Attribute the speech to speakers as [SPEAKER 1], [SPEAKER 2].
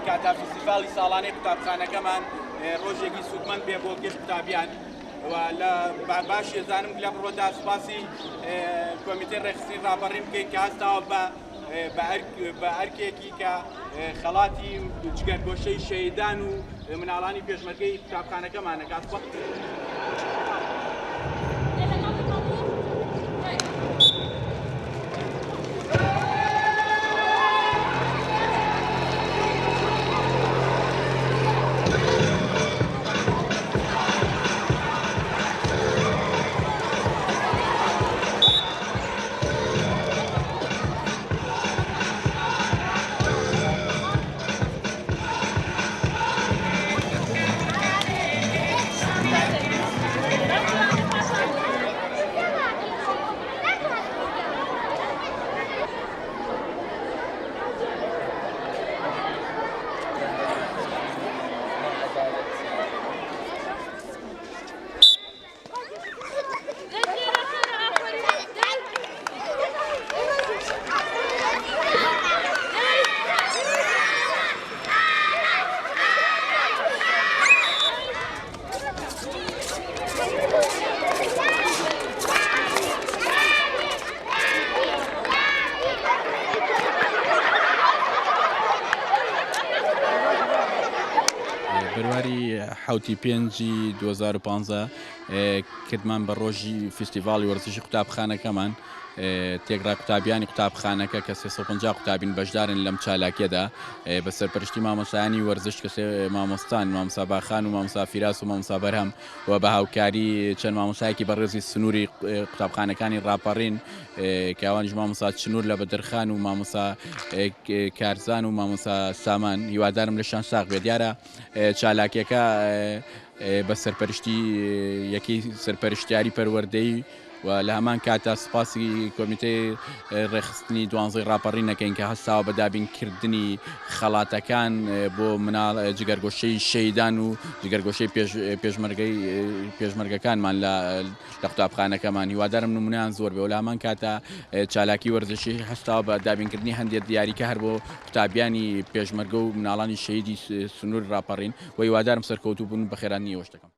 [SPEAKER 1] کاتا فستیڤاڵی ساڵانەی قوتابخانەکەمان ڕۆژێکی سوودمەند بێ بۆ گەشت قوتابیان باش ێزانم لە بڕۆدا سوپاسی کۆمیتەی ڕێخستنی ڕاپەڕین بکەین کە هەستاوە بە ئەرکێکی کە خەڵاتی جگەرگۆشەی شەیدان و مناڵانی پێشمەرگەی قوتابخانەکەمانە کات
[SPEAKER 2] بەرواری حوتی پێنجی 2015 کردمان بە ڕۆژی فستیڤاڵی وەرزشی قوتابخانەکەمان تێگرا قوتابیانی قوتابخانەکە کە 350 قوتابین بەشدارن لەم چالاکیەدا بە سەرپەرشتی مامۆستایانی وەرزش کە مامۆستان مامۆستا باخان و مامۆستا فیراس و مامۆستا بەرهەم و بە هاوکاری چەند مامۆستایەکی بەڕێزی سنووری قوتابخانەکانی ڕاپەڕین کاوانیش مامۆستا چنوور لە بەدرخان و مامۆستا کارزان و مامۆستا سامان هیوادارم لە شان ساغ بێت دیارە چالاکیەکە بە سەرپەرشتی یەکەی سەرپەرشتیاری پەروەردەی و لە هەمان کاتا سوپاسی کۆمیتەی ڕێخستنی دوانزەی ڕاپەڕینەکەین کە هەستاوە بە دابینکردنی خەڵاتەکان بۆ مناڵ جگەرگۆشەی شەیدان و جگەرگۆشەی پێشمەرگەکانمان لە قوتابخانەکەمان هیوادارم نمونەیان زۆر بێ و لە هەمان کاتا چالاکی وەرزشی هەستاوە بە دابینکردنی هەندێک دیاریکە هەر بۆ قوتابیانی پێشمەرگە و مناڵانی شەیدی سنوور ڕاپەڕین و هیوادارم سەرکەوتوو بوون بە خێرانی ئێوەش دەکەم.